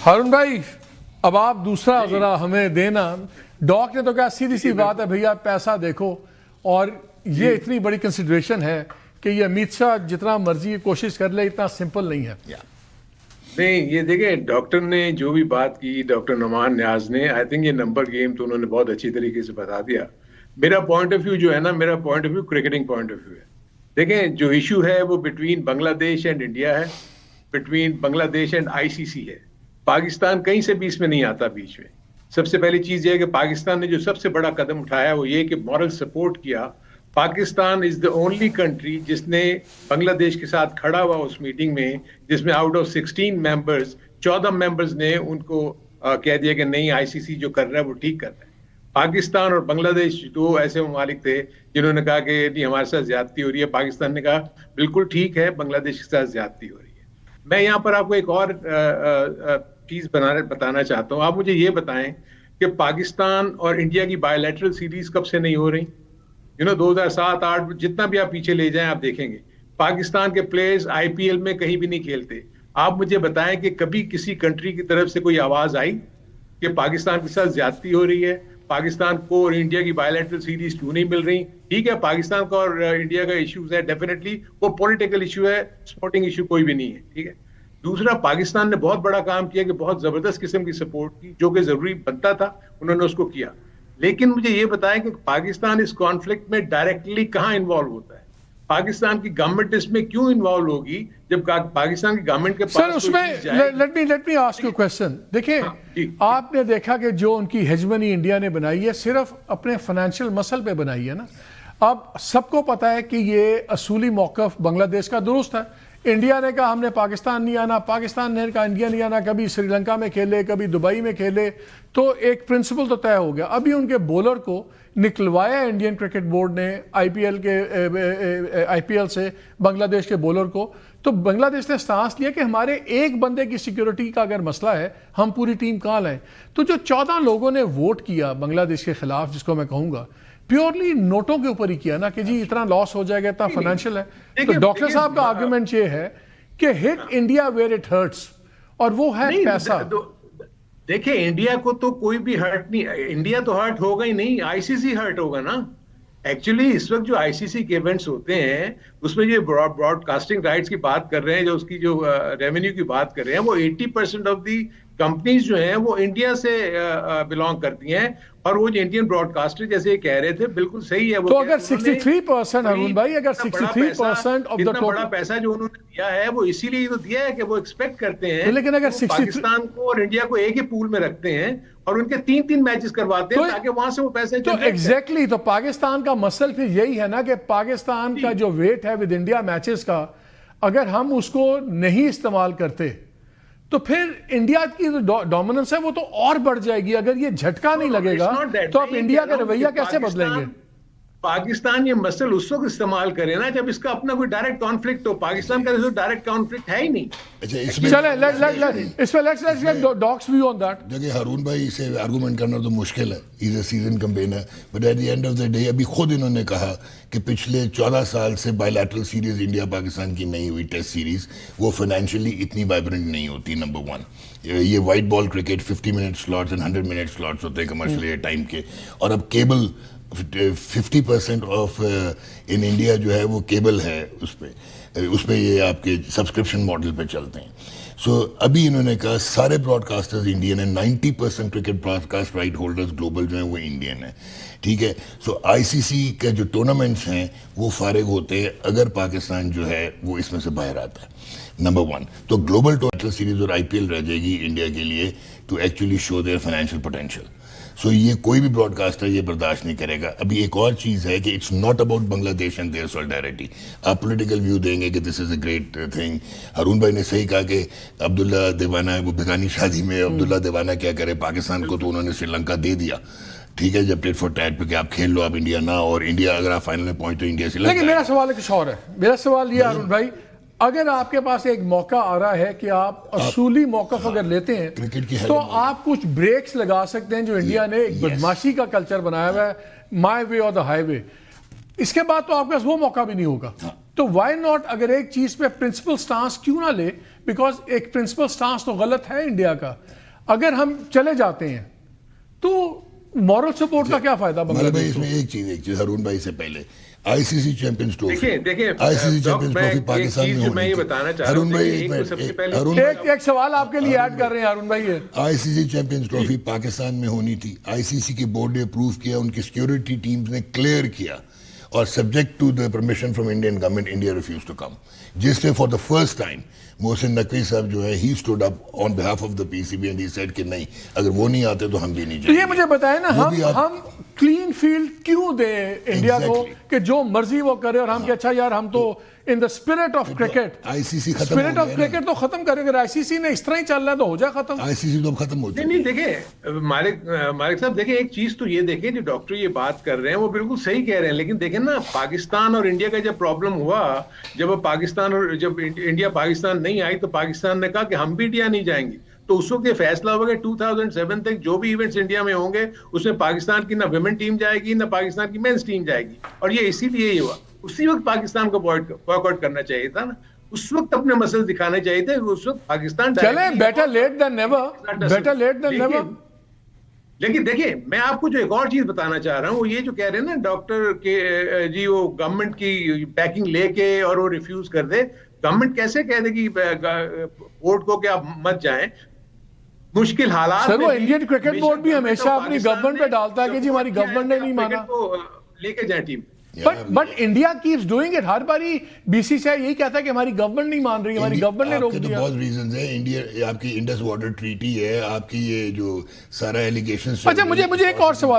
ہارون بھائی اب آپ دوسرا ذرا ہمیں دینا. ڈاک نے تو کہا سیدھی سی بات ہے بھیا پیسہ دیکھو, اور یہ اتنی بڑی کنسیڈریشن ہے کہ یہ امیت شاہ جتنا مرضی کوشش کر لے اتنا سمپل نہیں ہے. نہیں یہ دیکھیں ڈاکٹر نے جو بھی بات کی, ڈاکٹر نعمان نیاز نے, آئی تھنک یہ نمبر گیم تو انہوں نے بہت اچھی طریقے سے بتا دیا. میرا پوائنٹ آف ویو جو ہے نا, میرا point of view cricketing point of view ہے. دیکھیں جو ایشو ہے وہ between Bangladesh and India ہے, between Bangladesh and ICC ہے. پاکستان کہیں سے بھی اس میں نہیں آتا بیچ میں. سب سے پہلی چیز یہ ہے کہ پاکستان نے جو سب سے بڑا قدم اٹھایا وہ یہ کہ مورل سپورٹ کیا. پاکستان از دا اونلی کنٹری جس نے بنگلہ دیش کے ساتھ کھڑا ہوا اس میٹنگ میں, جس میں آؤٹ آف 16 ممبرز 14 ممبرز نے ان کو کہہ دیا کہ نہیں ICC جو کر رہا ہے وہ ٹھیک کر رہا ہے. پاکستان اور بنگلہ دیش دو ایسے ممالک تھے جنہوں نے کہا کہ نہیں ہمارے ساتھ زیادتی ہو رہی ہے. پاکستان نے کہا بالکل ٹھیک ہے, بنگلہ دیش کے ساتھ زیادتی ہو رہی ہے. میں یہاں پر آپ کو ایک اور چیز بتانا چاہتا ہوں. آپ مجھے یہ بتائیں کہ پاکستان اور انڈیا کی بائی لیٹرل سیریز کب سے نہیں ہو رہی؟ 2007-8 جتنا بھی آپ پیچھے لے جائیں آپ دیکھیں گے پاکستان کے پلیئرز IPL میں کہیں بھی نہیں کھیلتے. آپ مجھے بتائیں کہ کبھی کسی کنٹری کی طرف سے کوئی آواز آئی کہ پاکستان کے ساتھ زیادتی ہو رہی ہے, پاکستان کو اور انڈیا کی بائی لیٹرل سیریز کیوں نہیں مل رہی؟ ٹھیک ہے پاکستان کا اور انڈیا کا ایشوز ہے, ڈیفینیٹلی وہ پولیٹیکل ایشو ہے, سپورٹنگ ایشو کوئی بھی نہیں ہے. ٹھیک ہے. دوسرا پاکستان نے بہت بڑا کام کیا کہ بہت زبردست قسم کی سپورٹ کی, جو کہ ضروری بنتا تھا, انہوں نے اس کو کیا. لیکن مجھے یہ بتائیں کہ پاکستان اس کانفلکٹ میں ڈائریکٹلی کہاں انوالو ہوتا ہے؟ پاکستان کی گورنمنٹ اس میں کیوں انوالو ہوگی جب پاکستان کی گورنمنٹ کے پاس سر اس میں let me ask you question. دیکھیں آپ نے دیکھا کہ جو ان کی ہیجمنی انڈیا نے بنائی ہے صرف اپنے فائنینشیل مسل پہ بنائی ہے نا. اب سب کو پتا ہے کہ یہ اصولی موقف بنگلہ دیش کا درست ہے. انڈیا نے کہا ہم نے پاکستان نہیں آنا, پاکستان نے کہا انڈیا نہیں آنا, کبھی سری لنکا میں کھیلے کبھی دبئی میں کھیلے, تو ایک پرنسپل تو طے ہو گیا. ابھی ان کے بولر کو نکلوایا انڈین کرکٹ بورڈ نے IPL سے بنگلہ دیش کے بولر کو, تو بنگلہ دیش نے سانس لیا کہ ہمارے ایک بندے کی سیکیورٹی کا اگر مسئلہ ہے ہم پوری ٹیم کہاں لائیں. تو جو 14 لوگوں نے ووٹ کیا بنگلہ دیش کے خلاف, جس کو میں کہوں گا پیورلی نوٹوں کے اوپر ہی کیا نا کہ جی اتنا لاس ہو جائے گا, اتنا فائنینشیل ہے. تو ڈاکٹر صاحب کا آرگومنٹ یہ ہے کہ hit India where it hurts, اور وہ ہے پیسہ. دیکھیں انڈیا کو تو کوئی بھی ہرٹ نہیں, انڈیا تو ہرٹ ہوگا ہی نہیں, ICC ہرٹ ہوگا نا. ایکچولی اس وقت جو ICC کے ایونٹس ہوتے ہیں اس میں جو براڈ کاسٹنگ رائٹس کی بات کر رہے ہیں, جو اس کی جو ریونیو کی بات کر رہے ہیں, وہ 80% آف دی کمپنیز جو ہیں وہ انڈیا سے بلانگ کرتی ہیں. اور وہ جو انڈین براڈ کاسٹر جیسے کہہ رہے تھے بالکل صحیح ہے. تو اگر 63% ہارون بھائی, اگر 63% آف دا بڑا پیسہ جو انہوں نے دیا ہے وہ اسی لیے تو دیا ہے کہ وہ ایکسپیکٹ کرتے ہیں, لیکن اگر پاکستان کو اور انڈیا کو ایک ہی پول میں رکھتے ہیں اور ان کے 3 میچز کرواتے ہیں تاکہ وہاں سے وہ پیسے. تو ایگزیکٹلی تو پاکستان کا مسئلہ پھر یہی ہے نا کہ پاکستان کا جو ویٹ ہے ود انڈیا میچز کا, اگر ہم اس کو نہیں استعمال کرتے تو پھر انڈیا کی جو ڈومیننس ہے وہ تو اور بڑھ جائے گی. اگر یہ جھٹکا نہیں لگے گا تو آپ انڈیا کا رویہ کیسے بدلیں گے؟ پاکستان یہ مسئلہ اس وقت استعمال کرے نا جب اس کا اپنا کوئی ڈائریکٹ کانفلکٹ ہو. پاکستان کا ڈائریکٹ کانفلکٹ ہے ہی نہیں. دیکھیں ہارون بھائی اسے آرگومنٹ کرنا تو مشکل ہے, is a season campaigner, but at the end of the day ابھی خود انہوں نے کہا کہ پچھلے 14 سال سے by lateral series India Pakistan کی نہیں ہوئی, ٹیسٹ سیریز, وہ فائنینشلی اتنی وائبرنٹ نہیں ہوتی. نمبر 1, یہ white ball cricket 50 minute slots and 100 minute slots ہوتے ہیں کمرشل ٹائم کے, اور اب کیبل 50% آف ان انڈیا جو ہے وہ کیبل ہے, اس پہ یہ آپ کے سبسکرپشن ماڈل پہ چلتے ہیں. سو ابھی انہوں نے کہا سارے براڈ کاسٹرز انڈین ہیں, 90% cricket broadcast right holders global جو ہیں وہ انڈین ہیں. ٹھیک ہے. سو ICC کے جو ٹورنامنٹس ہیں وہ فارغ ہوتے ہیں اگر پاکستان جو ہے وہ اس میں سے باہر آتا ہے. نمبر 1, تو گلوبل ٹوٹل سیریز اور IPL رہ جائے گی انڈیا کے لیے to actually show their financial potential. So یہ کوئی بھی براڈ کاسٹر یہ برداشت نہیں کرے گا. ابھی ایک اور چیز ہے کہ اٹس ناٹ اباؤٹ بنگلہ دیش اینڈ دیئر سولیڈیرٹی. آپ پولیٹیکل ویو دیں گے کہ دس از اے گریٹ تھنگ. ہارون بھائی نے صحیح کہا کہ عبداللہ دیوانہ وہ بھگانی شادی میں عبداللہ دیوانہ کیا کرے, پاکستان کو تو انہوں نے سری لنکا دے دیا. ٹھیک ہے, جب ٹیٹ فار ٹیٹ پہ کہ آپ کھیل لو, آپ انڈیا نہ, اور انڈیا اگر آپ فائنل میں پہنچ تو انڈیا سری لنکا. لیکن میرا سوال کچھ اور ہے. میرا سوال یہ ہارون بھائی, اگر آپ کے پاس ایک موقع آ رہا ہے کہ آپ اصولی موقف اگر لیتے ہیں تو آپ کچھ بریکس لگا سکتے ہیں جو انڈیا نے ایک بدماشی کا کلچر بنایا ہوا ہے, مائی وے اور دا ہائی وے. اس کے بعد تو آپ کے پاس وہ موقع بھی نہیں ہوگا. تو وائی ناٹ اگر ایک چیز پہ پرنسپل سٹانس کیوں نہ لے بیکاز ایک پرنسپل سٹانس تو غلط ہے انڈیا کا. اگر ہم چلے جاتے ہیں تو مورل سپورٹ کا کیا فائدہ بنگلہ دیش؟ اس میں ایک چیز ہارون بھائی سے پہلے آئی سی سی چیمپئنز ٹرافی پاکستان میں یہ بتانا چاہ رہا ہوں ایک سوال آپ کے لیے ایڈ کر رہے ہیں ہارون بھائی. آئی سی سی چیمپئنز ٹرافی پاکستان میں ہونی تھی. آئی سی سی کے بورڈ نے اپروو کیا, ان کی سیکیورٹی ٹیمز نے کلیئر کیا, اور subject to the permission from Indian government India refuses to come, جس میں for the first time Mohsin Naqvi صاحب جو ہے he stood up on behalf of the P C B and he said کہ نہیں, اگر وہ نہیں آتے تو ہم بھی نہیں جائیں. یہ مجھے بتائیں نا, ہم کلین فیلڈ کیوں دیں انڈیا کو کہ جو مرضی وہ کرے, اور ہم کہ اچھا یار ہم تو in the spirit of cricket, I C C spirit of cricket تو ختم کرے. اگر آئی سی سی نے اس طرح ہی چل رہا ہے تو ہو جائے ختم. آئی سی سی تو ختم ہو جائے. نہیں دیکھیں مالک صاحب, دیکھیں ایک چیز تو یہ دیکھیں جو ڈاکٹر یہ بات کر رہے ہیں وہ بالکل صحیح کہہ رہے ہیں, لیکن دیکھیں نا پاکستان اور انڈیا کا جب پرابلم ہوا, جب پاکستان اور جب انڈیا پاکستان نہیں آئی تو پاکستان نے کہا کہ ہم بھی انڈیا نہیں جائیں گے. تو اس وقت یہ فیصلہ ہوگا کہ 2007 تک جو بھی ایونٹس انڈیا میں ہوں گے اس میں پاکستان کی نہ ویمن ٹیم جائے گی نہ پاکستان کی مینس ٹیم جائے گی, اور یہ اسی لیے ہی ہوا. اسی وقت پاکستان کو بوائکٹ آؤٹ کرنا چاہیے تھا نا, اس وقت اپنے مسئلے دکھانے چاہیے تھے. اس وقت پاکستان چلے better late than never, better late than never. لیکن دیکھیں میں آپ کو جو ایک اور چیز بتانا چاہ رہا ہوں وہ یہ جو کہہ رہے ہیں نا ڈاکٹر کے جی وہ گورنمنٹ کی بیکنگ لے کے اور وہ ریفیوز کر دے. گورنمنٹ کیسے کہہ دے کہ بورڈ کو کہ آپ مت جائیں, مشکل حالات. سر وہ انڈین کرکٹ بورڈ بھی ہمیشہ اپنی گورنمنٹ پہ ڈالتا ہے کہ جی ہماری گورنمنٹ نے نہیں مانا, لے کے جائیں team. But India keeps doing it. ہر باری بی سی سی آئی یہی کہتا ہے کہ ہماری گورنمنٹ نہیں مان رہی, ہماری گورنمنٹ نے روک دیا. بہت ریزنز ہیں. انڈیا آپ کی انڈس وارٹر ٹریٹی ہے, آپ کی یہ جو سارا ایلیگیشن. اچھا مجھے ایک اور سوال